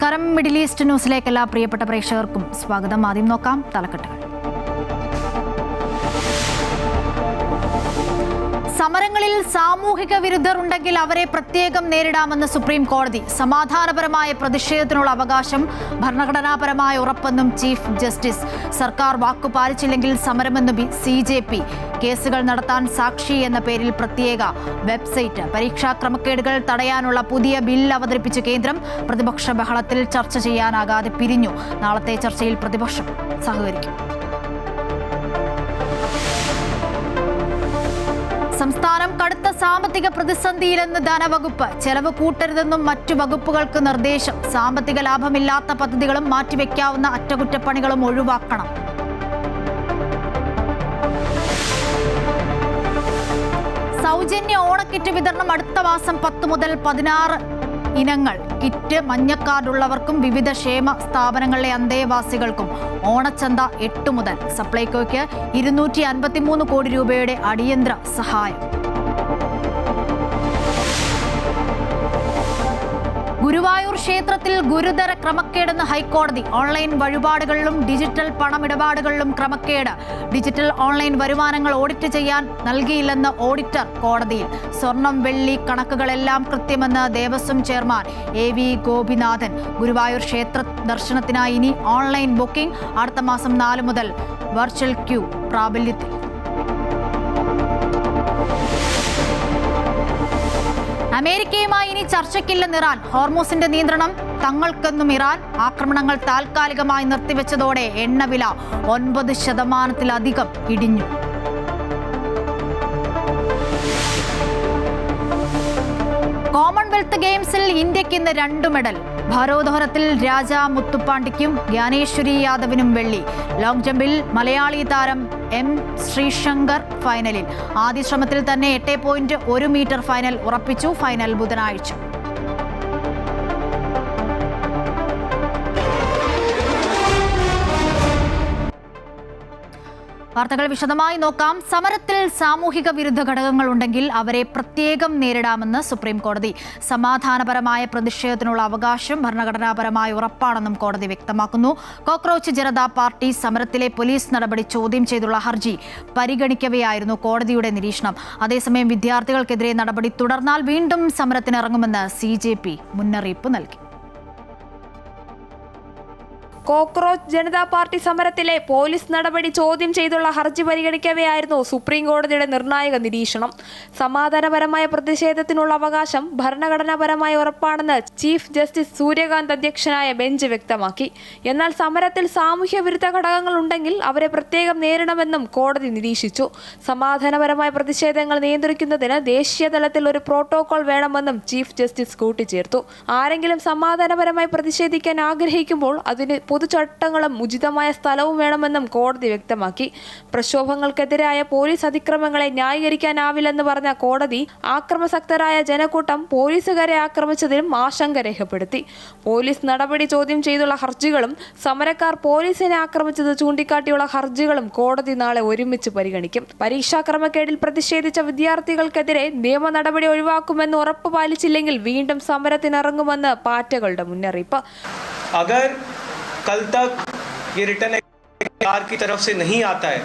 നമസ്കാരം. Middle east ന്യൂസിലേക്ക് എല്ലാ പ്രിയപ്പെട്ട പ്രേക്ഷകർക്കും സ്വാഗതം. ആദ്യം നോക്കാം തലക്കെട്ടുകൾ. സമരങ്ങളിൽ സാമൂഹിക വിരുദ്ധർ ഉണ്ടെങ്കിൽ അവരെ പ്രത്യേകം നേരിടാമെന്ന് സുപ്രീം കോടതി. സമാധാനപരമായ പ്രതിഷേധത്തിനുള്ള അവകാശം ഭരണഘടനാപരമായ ഉറപ്പെന്നും ചീഫ് ജസ്റ്റിസ്. സർക്കാർ വാക്കുപാലിച്ചില്ലെങ്കിൽ സമരമെന്ന് CJP. കേസുകൾ നടത്താൻ സാക്ഷി എന്ന പേരിൽ പ്രത്യേക വെബ്സൈറ്റ്. പരീക്ഷാ ക്രമക്കേടുകൾ തടയാനുള്ള പുതിയ ബിൽ അവതരിപ്പിച്ച കേന്ദ്രം. പ്രതിപക്ഷ ബഹളത്തിൽ ചർച്ച ചെയ്യാനാകാതെ പിരിഞ്ഞു. നാളത്തെ ചർച്ചയിൽ പ്രതിപക്ഷം സഹകരിക്കും. സംസ്ഥാനം കടുത്ത സാമ്പത്തിക പ്രതിസന്ധിയിലെന്ന് ധനവകുപ്പ്. ചെലവ് കൂട്ടരുതെന്നും മറ്റു വകുപ്പുകൾക്ക് നിർദ്ദേശം. സാമ്പത്തിക ലാഭമില്ലാത്ത പദ്ധതികളും മാറ്റിവെക്കാവുന്ന അറ്റകുറ്റപ്പണികളും ഒഴിവാക്കണം. സൗജന്യ ഓണക്കിറ്റ് വിതരണം അടുത്ത മാസം 10 മുതൽ 16 ഇനങ്ങൾ. കിറ്റ് മഞ്ഞക്കാർഡുള്ളവർക്കും വിവിധ ക്ഷേമ സ്ഥാപനങ്ങളിലെ അന്തേവാസികൾക്കും. ഓണച്ചന്ത 8 മുതൽ. സപ്ലൈകോയ്ക്ക് 253 കോടി രൂപയുടെ അടിയന്തര സഹായം. ഗുരുവായൂർ ക്ഷേത്രത്തിൽ ഗുരുതര ക്രമക്കേടെന്ന് ഹൈക്കോടതി. ഓൺലൈൻ വഴിപാടുകളിലും ഡിജിറ്റൽ പണമിടപാടുകളിലും ക്രമക്കേട്. ഡിജിറ്റൽ ഓൺലൈൻ വരുമാനങ്ങൾ ഓഡിറ്റ് ചെയ്യാൻ നൽകിയില്ലെന്ന് ഓഡിറ്റർ കോടതിയിൽ. സ്വർണം വെള്ളി കണക്കുകളെല്ലാം കൃത്യമെന്ന് ദേവസ്വം ചെയർമാൻ AV ഗോപിനാഥൻ. ഗുരുവായൂർ ക്ഷേത്ര ദർശനത്തിനായി ഇനി ഓൺലൈൻ ബുക്കിംഗ്. അടുത്ത മാസം 4 മുതൽ വെർച്വൽ ക്യൂ പ്രാബല്യത്തിൽ. അമേരിക്കയുമായി ഇനി ചർച്ചയ്ക്കില്ലെന്ന് ഇറാൻ. ഹോർമൂസിന്റെ നിയന്ത്രണം തങ്ങൾക്കെന്നും ഇറാൻ. ആക്രമണങ്ങൾ താൽക്കാലികമായി നിർത്തിവെച്ചതോടെ എണ്ണവില 9% ഇടിഞ്ഞു. കോമൺവെൽത്ത് ഗെയിംസിൽ ഇന്ത്യക്ക് ഇന്ന് 2 മെഡൽ. ഭാരോദ്വഹനത്തിൽ രാജ മുത്തുപ്പാണ്ടിക്കും ജ്ഞാനേശ്വരി യാദവിനും വെള്ളി. ലോങ് ജമ്പിൽ മലയാളി താരം M ശ്രീശങ്കർ ഫൈനലിൽ. ആദ്യ ശ്രമത്തിൽ തന്നെ 8.1 മീറ്റർ ഫൈനൽ ഉറപ്പിച്ചു. ഫൈനൽ ബുധനാഴ്ച. വാർത്തകൾ വിശദമായി നോക്കാം. സമരത്തിൽ സാമൂഹിക വിരുദ്ധ ഘടകങ്ങൾ ഉണ്ടെങ്കിൽ അവരെ പ്രത്യേകം നേരിടാമെന്ന് സുപ്രീം കോടതി. സമാധാനപരമായ പ്രതിഷേധത്തിനുള്ള അവകാശം ഭരണഘടനാപരമായ ഉറപ്പാണെന്നും കോടതി വ്യക്തമാക്കുന്നു. കോക്രോച്ച് ജനതാ പാർട്ടി സമരത്തിലെ പോലീസ് നടപടി ചോദ്യം ചെയ്തുള്ള ഹർജി പരിഗണിക്കവെയായിരുന്നു കോടതിയുടെ നിരീക്ഷണം. അതേസമയം വിദ്യാർത്ഥികൾക്കെതിരെ നടപടി തുടർന്നാൽ വീണ്ടും സമരത്തിനിറങ്ങുമെന്ന് CJP മുന്നറിയിപ്പ് നൽകി. കോക്രോച്ച് ജനതാ പാർട്ടി സമരത്തിലെ പോലീസ് നടപടി ചോദ്യം ചെയ്തുള്ള ഹർജി പരിഗണിക്കവെയായിരുന്നു സുപ്രീം കോടതിയുടെ നിർണായക നിരീക്ഷണം. സമാധാനപരമായ പ്രതിഷേധത്തിനുള്ള അവകാശം ഭരണഘടനാപരമായ ഉറപ്പാണെന്ന് ചീഫ് ജസ്റ്റിസ് സൂര്യകാന്ത് അധ്യക്ഷനായ ബെഞ്ച് വ്യക്തമാക്കി. എന്നാൽ സമരത്തിൽ സാമൂഹ്യ വിരുദ്ധ ഘടകങ്ങൾ ഉണ്ടെങ്കിൽ അവരെ പ്രത്യേകം നേരിടണമെന്നും കോടതി നിരീക്ഷിച്ചു. സമാധാനപരമായ പ്രതിഷേധങ്ങൾ നിയന്ത്രിക്കുന്നതിന് ദേശീയ തലത്തിൽ ഒരു പ്രോട്ടോകോൾ വേണമെന്നും ചീഫ് ജസ്റ്റിസ് കൂട്ടിച്ചേർത്തു. ആരെങ്കിലും സമാധാനപരമായി പ്രതിഷേധിക്കാൻ ആഗ്രഹിക്കുമ്പോൾ അതിന് പൊതുചട്ടങ്ങളും ഉചിതമായ സ്ഥലവും വേണമെന്നും കോടതി വ്യക്തമാക്കി. പ്രക്ഷോഭങ്ങൾക്കെതിരായ പോലീസ് അതിക്രമങ്ങളെ ന്യായീകരിക്കാനാവില്ലെന്ന് പറഞ്ഞ കോടതി ആക്രമസക്തരായ ജനക്കൂട്ടം പോലീസുകാരെ ആക്രമിച്ചതിലും ആശങ്ക രേഖപ്പെടുത്തി. പോലീസ് നടപടി ചോദ്യം ചെയ്തുള്ള ഹർജികളും സമരക്കാർ പോലീസിനെ ആക്രമിച്ചത് ചൂണ്ടിക്കാട്ടിയുള്ള ഹർജികളും കോടതി നാളെ ഒരുമിച്ച് പരിഗണിക്കും. പരീക്ഷാ ക്രമക്കേടിൽ പ്രതിഷേധിച്ച വിദ്യാർത്ഥികൾക്കെതിരെ നിയമ നടപടി ഒഴിവാക്കുമെന്ന് ഉറപ്പ് പാലിച്ചില്ലെങ്കിൽ വീണ്ടും സമരത്തിനിറങ്ങുമെന്ന് പാറ്റകളുടെ മുന്നറിയിപ്പ്. कल तक ये रिटर्न सरकार की तरफ से नहीं आता है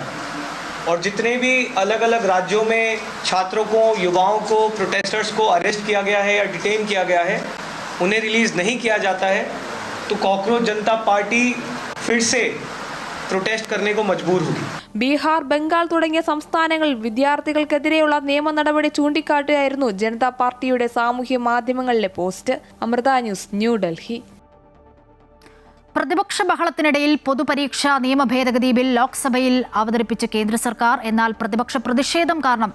और जितने भी अलग अलग राज्यों में छात्रों को, युवाओं को, प्रोटेस्टर्स को अरेस्ट किया गया है या डिटेन किया गया है, उन्हें रिलीज़ नहीं किया जाता है तो कॉकरोच जनता पार्टी फिर से പ്രൊട്ടസ്റ്റ് करने को मजबूर होगी. ബീഹാർ, ബംഗാൾ തുടങ്ങിയ സംസ്ഥാനങ്ങളിൽ വിദ്യാർത്ഥികൾക്കെതിരെയുള്ള നിയമ നടപടി ചൂണ്ടിക്കാട്ടുകയായിരുന്നു ജനതാ പാർട്ടിയുടെ സാമൂഹ്യ മാധ്യമങ്ങളിലെ പോസ്റ്റ്. അമൃത ന്യൂസ്, ന്യൂഡൽഹി. പ്രതിപക്ഷ ബഹളത്തിനിടയിൽ പൊതുപരീക്ഷാ നിയമ ഭേദഗതി ബിൽ ലോക്സഭയിൽ അവതരിപ്പിച്ച കേന്ദ്ര സർക്കാർ. എന്നാൽ പ്രതിപക്ഷ പ്രതിഷേധം കാരണം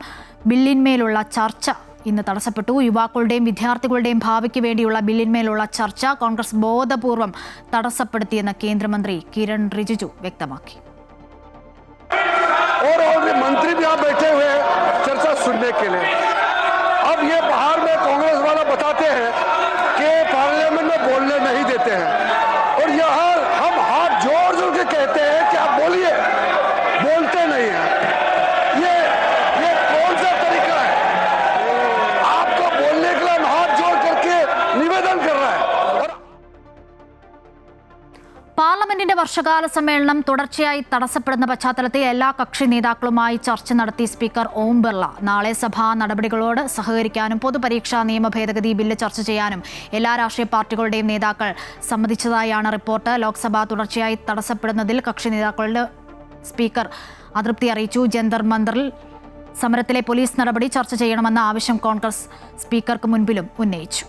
ബില്ലിന്മേലുള്ള ചർച്ച ഇന്ന് തടസ്സപ്പെട്ടു. യുവാക്കളുടെയും വിദ്യാർത്ഥികളുടെയും ഭാവിക്ക് വേണ്ടിയുള്ള ബില്ലിന്മേലുള്ള ചർച്ച കോൺഗ്രസ് ബോധപൂർവം തടസ്സപ്പെടുത്തിയെന്ന് കേന്ദ്രമന്ത്രി കിരൺ റിജിജു വ്യക്തമാക്കി. मंत्री भी यहाँ बैठे हुए हैं चर्चा सुनने के लिए. अब ये बाहर में कांग्रेस वाला बताते हैं कि पार्लियामेंट में बोलने नहीं देते हैं और यहाँ हम हाथ जोड़ जोड़ के कहते हैं कि आप बोलिए, बोलते नहीं हैं. ये कौन सा तरीका है? आपको बोलने के लिए हम हाथ जोड़ करके निवेदन कर रहा है. വർഷകാല സമ്മേളനം തുടർച്ചയായി തടസ്സപ്പെടുന്ന പശ്ചാത്തലത്തിൽ എല്ലാ കക്ഷി നേതാക്കളുമായി ചർച്ച നടത്തി സ്പീക്കർ ഓം ബിർള. നാളെ സഭാ നടപടികളോട് സഹകരിക്കാനും പൊതുപരീക്ഷാ നിയമ ഭേദഗതി ബില്ല് ചർച്ച ചെയ്യാനും എല്ലാ രാഷ്ട്രീയ പാർട്ടികളുടെയും നേതാക്കൾ സമ്മതിച്ചതായാണ് റിപ്പോർട്ട്. ലോക്സഭ തുടർച്ചയായി തടസ്സപ്പെടുന്നതിൽ കക്ഷി നേതാക്കളുടെ സ്പീക്കർ അതൃപ്തി അറിയിച്ചു. ജന്തർ മന്ദറിൽ സമരത്തിലെ പോലീസ് നടപടി ചർച്ച ചെയ്യണമെന്ന ആവശ്യം കോൺഗ്രസ് സ്പീക്കർക്ക് മുൻപിലും ഉന്നയിച്ചു.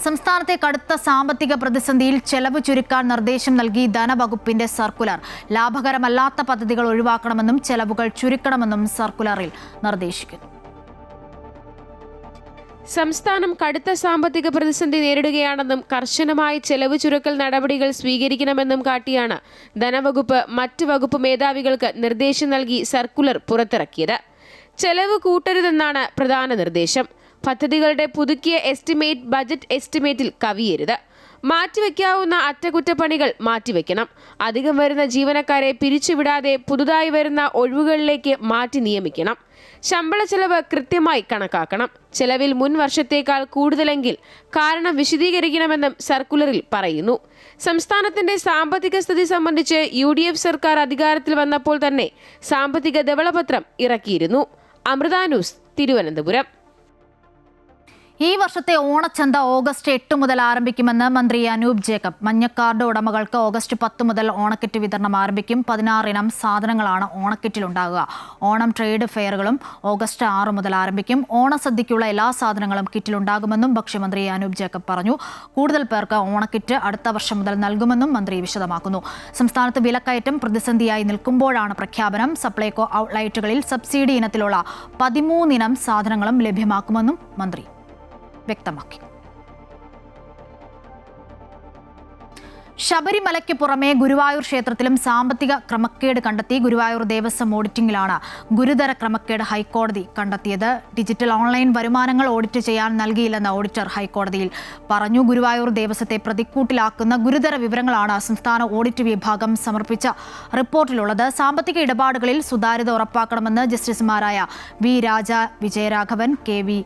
സംസ്ഥാനത്തെ കടുത്ത സാമ്പത്തിക പ്രതിസന്ധിയിൽ ചെലവ് ചുരുക്കാൻ നിർദ്ദേശം നൽകി ധനവകുപ്പിന്റെ സർക്കുലർ. ലാഭകരമല്ലാത്ത പദ്ധതികൾ ഒഴിവാക്കണമെന്നും ചെലവുകൾ ചുരുക്കണമെന്നും സർക്കുലറിൽ നിർദ്ദേശിക്കുന്നു. സംസ്ഥാനം കടുത്ത സാമ്പത്തിക പ്രതിസന്ധി നേരിടുകയാണെന്നും കർശനമായ ചെലവ് ചുരുക്കൽ നടപടികൾ സ്വീകരിക്കണമെന്നും കാട്ടിയാണ് ധനവകുപ്പ് മറ്റ് വകുപ്പ് മേധാവികൾക്ക് നിർദ്ദേശം നൽകി സർക്കുലർ പുറത്തിറക്കിയത്. ചെലവ് കൂട്ടരുതെന്നാണ് പ്രധാന നിർദ്ദേശം. പദ്ധതികളുടെ പുതുക്കിയ എസ്റ്റിമേറ്റ് ബജറ്റ് എസ്റ്റിമേറ്റിൽ കവിയരുത്. മാറ്റിവെക്കാവുന്ന അറ്റകുറ്റപ്പണികൾ മാറ്റിവെക്കണം. അധികം വരുന്ന ജീവനക്കാരെ പിരിച്ചുവിടാതെ പുതുതായി വരുന്ന ഒഴിവുകളിലേക്ക് മാറ്റി നിയമിക്കണം. ശമ്പള ചെലവ് കൃത്യമായി കണക്കാക്കണം. ചെലവിൽ മുൻ വർഷത്തേക്കാൾ കൂടുതലെങ്കിൽ കാരണം വിശദീകരിക്കണമെന്നും സർക്കുലറിൽ പറയുന്നു. സംസ്ഥാനത്തിന്റെ സാമ്പത്തിക സ്ഥിതി സംബന്ധിച്ച് UDF സർക്കാർ അധികാരത്തിൽ വന്നപ്പോൾ തന്നെ സാമ്പത്തിക ധവളപത്രം ഇറക്കിയിരുന്നു. അമൃത ന്യൂസ്, തിരുവനന്തപുരം. ഈ വർഷത്തെ ഓണച്ചന്ത ഓഗസ്റ്റ് 8 മുതൽ ആരംഭിക്കുമെന്ന് മന്ത്രി അനൂപ് ജേക്കബ്. മഞ്ഞക്കാർഡ് ഉടമകൾക്ക് ഓഗസ്റ്റ് 10 മുതൽ ഓണക്കിറ്റ് വിതരണം ആരംഭിക്കും. 16 ഇനം സാധനങ്ങളാണ് ഓണക്കിറ്റിലുണ്ടാകുക. ഓണം ട്രേഡ് ഫെയറുകളും ഓഗസ്റ്റ് 6 മുതൽ ആരംഭിക്കും. ഓണസദ്യയ്ക്കുള്ള എല്ലാ സാധനങ്ങളും കിറ്റിലുണ്ടാകുമെന്നും ഭക്ഷ്യമന്ത്രി അനൂപ് ജേക്കബ് പറഞ്ഞു. കൂടുതൽ പേർക്ക് ഓണക്കിറ്റ് അടുത്ത വർഷം മുതൽ നൽകുമെന്നും മന്ത്രി വിശദമാക്കുന്നു. സംസ്ഥാനത്ത് വിലക്കയറ്റം പ്രതിസന്ധിയായി നിൽക്കുമ്പോഴാണ് പ്രഖ്യാപനം. സപ്ലൈകോ ഔട്ട്ലെറ്റുകളിൽ സബ്സിഡി ഇനത്തിലുള്ള 13 ഇനം സാധനങ്ങളും ലഭ്യമാക്കുമെന്നും മന്ത്രി വ്യക്തമാക്കി. ശബരിമലയ്ക്ക് പുറമെ ഗുരുവായൂർ ക്ഷേത്രത്തിലും സാമ്പത്തിക ക്രമക്കേട് കണ്ടെത്തി. ഗുരുവായൂർ ദേവസ്വം ഓഡിറ്റിംഗിലാണ് ഗുരുതര ക്രമക്കേട് ഹൈക്കോടതി കണ്ടെത്തിയത്. ഡിജിറ്റൽ ഓൺലൈൻ വരുമാനങ്ങൾ ഓഡിറ്റ് ചെയ്യാൻ നൽകിയില്ലെന്ന് ഓഡിറ്റർ ഹൈക്കോടതിയിൽ പറഞ്ഞു. ഗുരുവായൂർ ദേവസ്വത്തെ പ്രതിക്കൂട്ടിലാക്കുന്ന ഗുരുതര വിവരങ്ങളാണ് സംസ്ഥാന ഓഡിറ്റ് വിഭാഗം സമർപ്പിച്ച റിപ്പോർട്ടിലുള്ളത്. സാമ്പത്തിക ഇടപാടുകളിൽ സുതാര്യത ഉറപ്പാക്കണമെന്ന് ജസ്റ്റിസുമാരായ വി രാജ, വിജയരാഘവൻ, KV